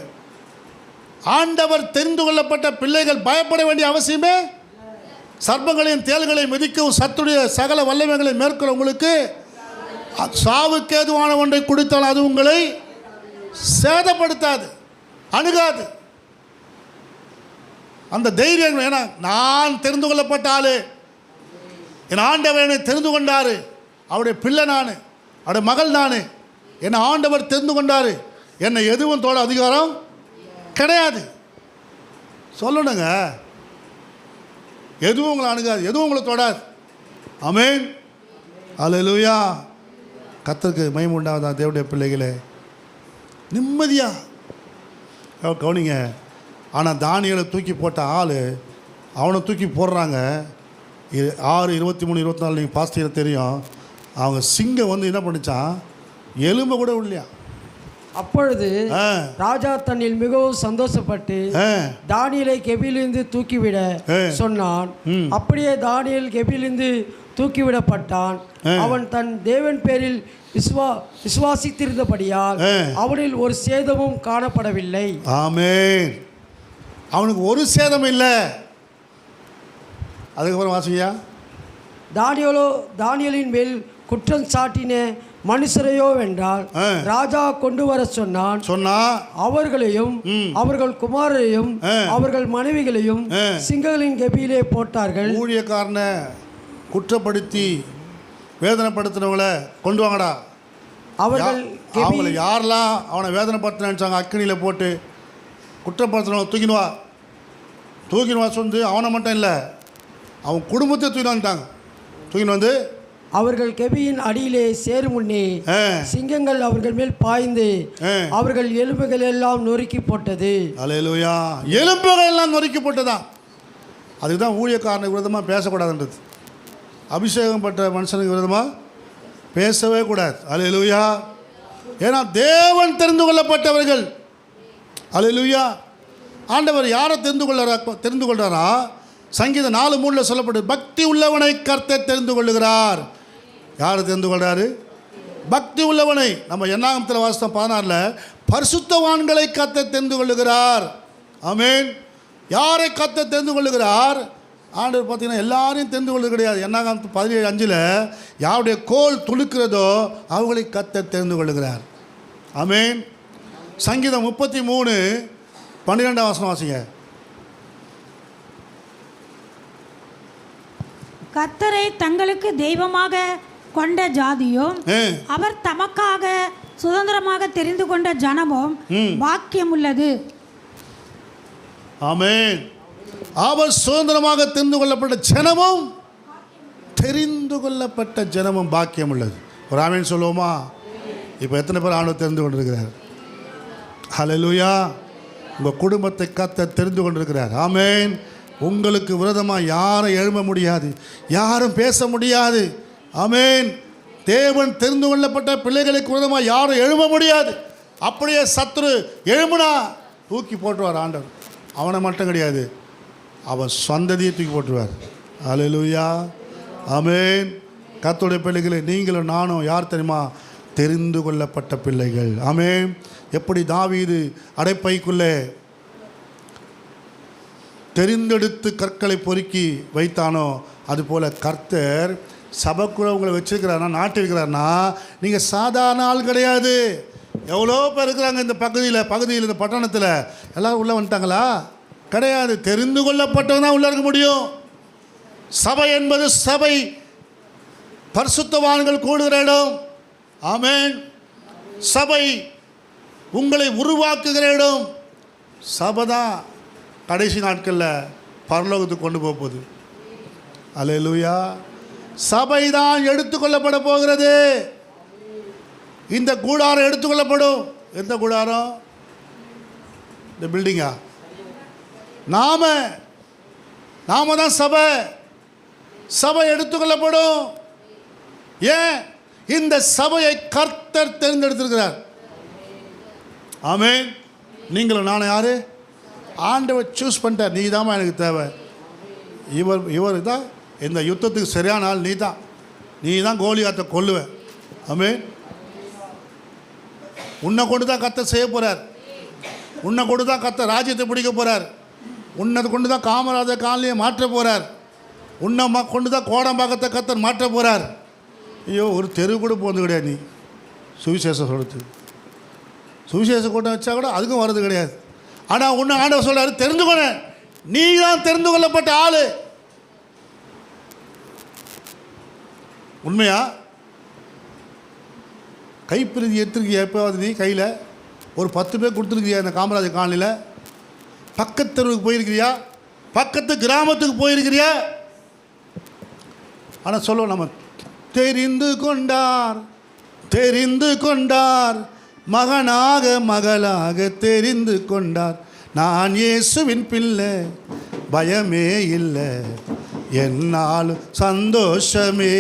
ஆண்டவர் தெரிந்து கொள்ளப்பட்ட பிள்ளைகள் பயப்பட வேண்டிய அவசியமே. சர்ப்பங்களையும் தேள்களையும் மிதிக்கவும் சத்துடைய சகல வல்லமைகளை மேற்கொள்ள உங்களுக்கு சாவுக்கு ஏதுவான ஒன்றை கொடுத்தால் அது உங்களை சேதப்படுத்தாது, அணுகாது. அந்த தைரியம். ஏன்னா நான் தெரிந்து கொள்ளப்பட்ட ஆளு, என் ஆண்டவர் என்னை தெரிந்து கொண்டாரு, அவருடைய பிள்ளை நான், அவருடைய மகள் நான், என்னை ஆண்டவர் தெரிந்து கொண்டாரு, என்னை எதுவும் தொட அதிகாரம் கிடையாது. சொல்லணுங்க, எதுவும் உங்களை அணுகாது, எதுவும் உங்களை தொடாது. ஆமென். அல்லேலூயா. கர்த்தருக்கு மகிமை உண்டாவதா. தேவனுடைய பிள்ளைகளே, நிம்மதியா கவனிங்க. ஆனால் தானியேலை தூக்கி போட்ட ஆள் அவனை தூக்கி போடுறாங்க. 6:23, 24 நீங்கள் பாஸ்டியில் தெரியும். அவங்க சிங்கம் வந்து என்ன பண்ணிச்சான், எலும்பை கூட இல்லையா. அப்பொழுது ராஜா தன்னில் மிகவும் சந்தோஷப்பட்டு தானியேலை கெபியிலிருந்து தூக்கிவிட சொன்னான். அப்படியே தானியேல் கெபியிலிருந்து தூக்கிவிடப்பட்டான். அவன் தன் தேவன் பேரில் விசுவாசித்திருந்தபடியால் அவனில் ஒரு சேதமும் காணப்படவில்லை. ஆமென். அவனுக்கு ஒரு சேதம் இல்லை. அதுக்கப்புறம் வாசிங்கயா. தானியேலின் மேல் குற்றம் சாட்டின மனுஷரையோ வென்றால் ராஜா கொண்டு வர சொன்னா அவர்களையும் அவர்கள் குமாரரையும் அவர்கள் மனைவிகளையும் சிங்கங்களின் கெபியிலே போட்டார்கள். ஊழியக்காரனை குற்றப்படுத்தி வேதனைப்படுத்தினவங்களை கொண்டு வாங்கடா. அவங்களை யாரெல்லாம் அவனை வேதனைப்படுத்தின நினச்சாங்க அக்கினியில் போட்டு குற்றப்படுத்தினவங்க தூக்கின்னு வா சொல்லி அவனை மட்டும் இல்லை அவன் குடும்பத்தை தூக்கின்னு வந்துட்டாங்க. தூக்கின்னு வந்து அவர்கள் கெபியின் அடியிலே சேரும் முன்னே சிங்கங்கள் அவர்கள் மேல் பாய்ந்து அவர்கள் எலும்புகள் எல்லாம் நொறுக்கி போட்டது. அல்லேலூயா. எலும்புகள் எல்லாம் நொறுக்கி போட்டதான். அதுக்கு தான் ஊழியக்காரனுக்கு விரோதமாக பேசக்கூடாதுன்றது. அபிஷேகம் பெற்ற மனுஷனுக்கு விரோதமாக பேசவே கூடாது. அல்லேலூயா. ஏன்னா தேவன் தெரிந்து கொள்ளப்பட்டவர்கள். அல்லேலூயா. ஆண்டவர் யாரை தெரிந்து கொள்றாரா? சங்கீதம் 4:3 சொல்லப்பட்டு பக்தி உள்ளவனை கர்த்தர் தெரிந்து கொள்ளுகிறார். யாரை தெரிந்து கொள்றாரு? பக்தி உள்ளவனை. நம்ம என்னாகமத்தில் வாசித்தோம் 16 பரிசுத்தவான்களை கர்த்தர் தெரிந்து கொள்ளுகிறார். ஆமென். யாரை கர்த்தர் தெரிந்து கொள்ளுகிறார்? ஆண்டவர் பார்த்தீங்கன்னா எல்லாரையும் தெரிந்து கொள்வது கிடையாது. என்னாகமத்து 17:5 யாருடைய கோல் துளுக்கிறதோ அவங்களை கர்த்தர் தெரிந்து கொள்ளுகிறார். ஆமென். சங்கீதம் 33:12 வாசிங்க. கர்த்தரை தங்களுக்கு தெய்வமாக கொண்ட ஜாதியும் அவர் தமக்காக சுதந்திரமாக தெரிந்து கொண்ட ஜனமும் பாக்கியம் உள்ளது. ஆமென். அவர் சுதந்திரமாக தெரிந்து கொள்ளப்பட்ட ஜனமும் பாக்கியம் உள்ளது. ஒரு ஆமென் சொல்லுவோமா? இப்போ எத்தனை பேர் ஆண்டவர் தெரிந்து கொண்டிருக்கிறார்? ஹல்லேலூயா. உங்கள் குடும்பத்தை கர்த்தர் தெரிந்து கொண்டிருக்கிறார். ஆமென். உங்களுக்கு விரோதமாக யாரும் எழும்ப முடியாது, யாரும் பேச முடியாது. ஆமென். தேவன் தெரிந்து கொள்ளப்பட்ட பிள்ளைகளுக்கு விரோதமாக யாரும் எழும்ப முடியாது. அப்படியே சத்துரு எழும்புனா தூக்கி போட்டுருவார் ஆண்டவர். அவனை மட்டும் கிடையாது, அவன் சொந்ததியை தூக்கி போட்டுருவார். அல்லேலூயா. ஆமென். கர்த்தருடைய பிள்ளைகளை நீங்களும் நானும் யார் தெரியுமா? தெரிந்து கொள்ளப்பட்ட பிள்ளைகள். ஆமென். எப்படி தாவீது அடைப்பைக்குள்ளே தெரிந்தெடுத்து கற்களை பொறுக்கி வைத்தானோ அதுபோல் கர்த்தர் சபைக்குள்ள உங்களை வச்சுருக்கிறாருன்னா, நாட்டிருக்கிறாருன்னா நீங்கள் சாதாரண ஆள் கிடையாது. எவ்வளோ பேர் இருக்கிறாங்க இந்த பகுதியில் இந்த பட்டணத்தில். எல்லோரும் உள்ளே வந்துட்டாங்களா? கிடையாது. தெரிந்து கொள்ளப்பட்டவங்க தான் உள்ளே இருக்க முடியும். சபை என்பது சபை பரிசுத்தவான்கள் கூடுகிற இடம். ஆமென். சபை உங்களை உருவாக்குகிற இடம். சபை தான் கடைசி நாட்களில் பரலோகத்துக்கு கொண்டு போகுது. அல்லேலூயா. சபை தான் எடுத்துக்கொள்ளப்பட போகிறது. இந்த கூடாரம் எடுத்துக்கொள்ளப்படும். எந்த கூடாரம்? இந்த பில்டிங்கா? நாம தான் சபை எடுத்துக்கொள்ளப்படும். ஏன்? இந்த சபையை கர்த்தர் தேர்ந்தெடுத்திருக்கிறார். ஆமென். நீங்களும் நானும் யார்? ஆண்டவர் சூஸ் பண்ணிட்டார். நீ தாம்மா எனக்கு தேவை. இவர் தான் இந்த யுத்தத்துக்கு சரியான ஆள். நீ தான் கோலியாத்தை கொல்லுவ. ஆமென். உன்னை கொண்டு தான் கர்த்தர் செய்ய போகிறார். உன்னை கொண்டு தான் கர்த்தர் ராஜ்யத்தை பிடிக்க போகிறார். உன்னை கொண்டு தான் காமராஜர் காலனியை மாற்ற போகிறார். உன்னை கொண்டு தான் கோடம்பாக்கத்தை கர்த்தர் மாற்ற போகிறார். ஐயோ, ஒரு தெரு கூட போகிறது கிடையாது. நீ சுவிசேஷம் சொல்கிறது, சுவிசேஷ கூட்டம் வச்சா கூட அதுக்கும் வர்றது கிடையாது. ஆனால் உன்னை ஆண்டவர் சொல்கிறாரு, தெரிந்துக்கொள்ள, நீ தான் தெரிந்து கொள்ளப்பட்ட ஆள். உண்மையா? கைப்பிரதி எடுத்துருக்கியா? எப்போவாது நீ கையில் ஒரு 10 பேர் கொடுத்துருக்கிறியா? இந்த காமராஜர் காலனியில் பக்கத்து தெருவுக்கு போயிருக்கிறியா? பக்கத்து கிராமத்துக்கு போயிருக்கிறியா? ஆனால் சொல்லுவோம் நம்ம, தெரிந்து கொண்டார் மகனாக மகளாக தெரிந்து கொண்டார். நான் இயேசுவின் பிள்ளை, பயமே இல்லை, என்னாலும் சந்தோஷமே.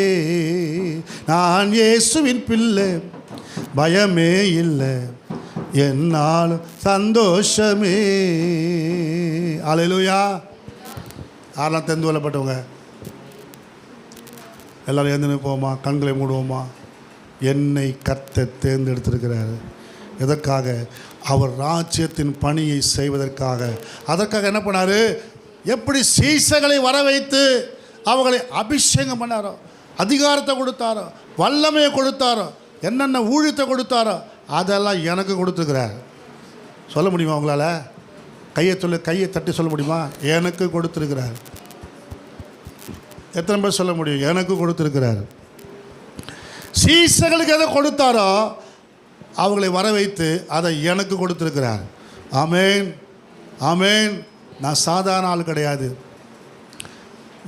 நான் இயேசுவின் பிள்ளை, பயமே இல்லை, என்னாலும் சந்தோஷமே. அல்லேலூயா. யாரெல்லாம் தெரிந்து கொள்ளப்பட்டவங்க எல்லோரும் எழுந்து நிற்போமா? கண்களை மூடுவோமா? என்னை கர்த்தர் தேர்ந்தெடுத்திருக்கிறார். எதற்காக? அவர் ராஜ்யத்தின் பணியை செய்வதற்காக. அதற்காக என்ன பண்ணார்? எப்படி சீசர்களை வர வைத்து அவர்களை அபிஷேகம் பண்ணாரோ, அதிகாரத்தை கொடுத்தாரோ, வல்லமையை கொடுத்தாரோ, என்னென்ன ஊழியத்தை கொடுத்தாரோ அதெல்லாம் எனக்கு கொடுத்துருக்கிறார். சொல்ல முடியுமா உங்களால்? கையை தட்டி சொல்ல முடியுமா? எனக்கு கொடுத்துருக்கிறார். எத்தனை பேர் சொல்ல முடியும்? எனக்கு கொடுத்துருக்கிறார். சீசர்களுக்கு எதை கொடுத்தாரோ அவங்களை வர வைத்து அதை எனக்கு கொடுத்துருக்கிறார். ஆமேன், ஆமேன். நான் சாதாரண ஆள் கிடையாது,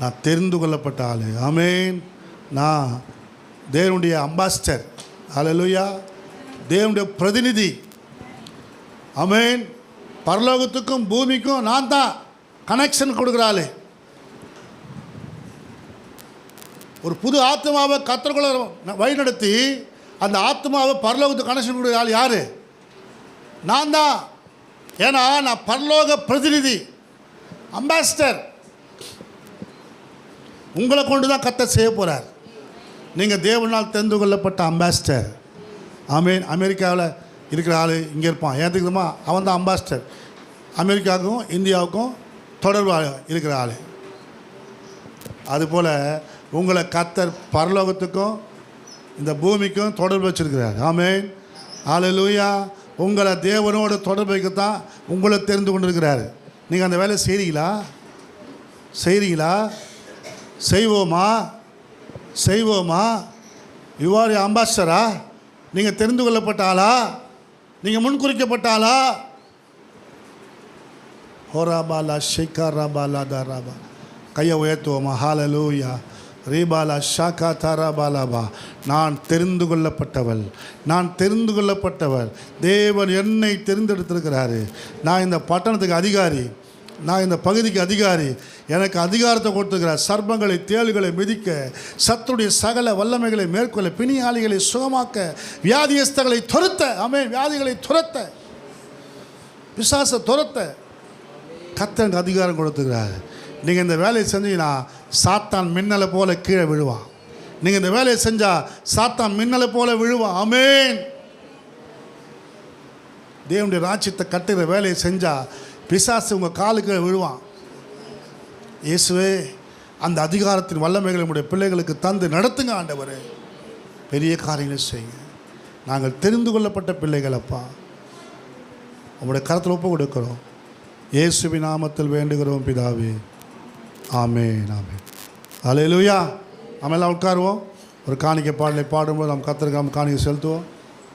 நான் தெரிந்து கொள்ளப்பட்ட ஆள். ஆமேன். நான் தேவனுடைய அம்பாசிடர். அல்லேலூயா. தேவனுடைய பிரதிநிதி. ஆமேன். பரலோகத்துக்கும் பூமிக்கும் நான் தான் கனெக்ஷன் கொடுக்குறாள். ஒரு புது ஆத்மாவை கர்த்தருக்குள்ள வழிநடத்தி அந்த ஆத்மாவை பரலோகத்துக்கு கனெக்ஷன் கொடுக்குற ஆள் யார்? நான் தான். ஏன்னா நான் பரலோக பிரதிநிதி, அம்பாசிடர். உங்களை கொண்டு தான் கர்த்தர் செய்ய போகிறார். நீங்கள் தேவனால் தெரிந்து கொள்ளப்பட்ட அம்பாசிடர். ஆமீன். அமெரிக்காவில் இருக்கிற ஆள் இங்கே இருப்பான். ஏன் தெரியுமா? அவன் தான் அம்பாசிடர். அமெரிக்காவுக்கும் இந்தியாவுக்கும் தொடர்பு இருக்கிற ஆள். அதுபோல் உங்களை கர்த்தர் பரலோகத்துக்கும் இந்த பூமிக்கும் தொடர்பு வச்சிருக்கிறார். ஆமேன். அல்லேலூயா. உங்களை தேவனோட தொடர்பு வைக்கத்தான் உங்களை தெரிந்து கொண்டிருக்கிறார். நீங்கள் அந்த வேலையை செய்கிறீங்களா? செய்வோமா? யூ ஆர் அம்பாசிடரா? நீங்கள் தெரிந்து கொள்ளப்பட்ட ஆளா? நீங்கள் முன்குறிக்கப்பட்ட ஆளா? ஹோராபாலா ஷேகாராபாலா தாராபா. கையை உயர்த்துவோமா? ஹல்லேலூயா. ரீபாலா ஷாக்கா தாராபாலாபா. நான் தெரிந்து கொள்ளப்பட்டவள். தேவன் என்னை தெரிந்தெடுத்திருக்கிறாரு. நான் இந்த பட்டணத்துக்கு அதிகாரி, நான் இந்த பகுதிக்கு அதிகாரி. எனக்கு அதிகாரத்தை கொடுத்துருக்கிறார். சர்ப்பங்களை தேள்களை மிதிக்க, சத்துடைய சகல வல்லமைகளை மேற்கொள்ள, பிணியாளிகளை சுகமாக்க, வியாதியஸ்தகளை துரத்த, வியாதிகளை துரத்த, பிசாசை துரத்த கர்த்தருக்கு அதிகாரம் கொடுத்துருக்கிறார். நீங்கள் இந்த வேலையை செஞ்சீங்கன்னா சாத்தான் மின்னலை போல கீழே விழுவான். நீங்கள் இந்த வேலையை செஞ்சால் சாத்தான் மின்னலை போல விழுவான். ஆமேன். தேவனுடைய ராஜ்யத்தை கட்டுகிற வேலையை செஞ்சால் பிசாசு உங்கள் காலுக்கு விழுவான். இயேசுவே, அந்த அதிகாரத்தின் வல்லமைகளை உடைய பிள்ளைகளுக்கு தந்து நடத்துங்க ஆண்டவரே. பெரிய காரியங்களை செய்யுங்க. நாங்கள் தெரிந்து கொள்ளப்பட்ட பிள்ளைகள் அப்பா, உங்களுடைய கரத்தில் ஒப்பு கொடுக்கிறோம். இயேசுவின் நாமத்தில் வேண்டுகிறோம் பிதாவே. ஆமென், ஆமென். அல்லேலூயா. நம்ம எல்லாம் உட்காருவோம். ஒரு காணிக்கை பாடலை பாடும்போது நாம் கர்த்தருக்கு காணிக்கை செலுத்துவோம்.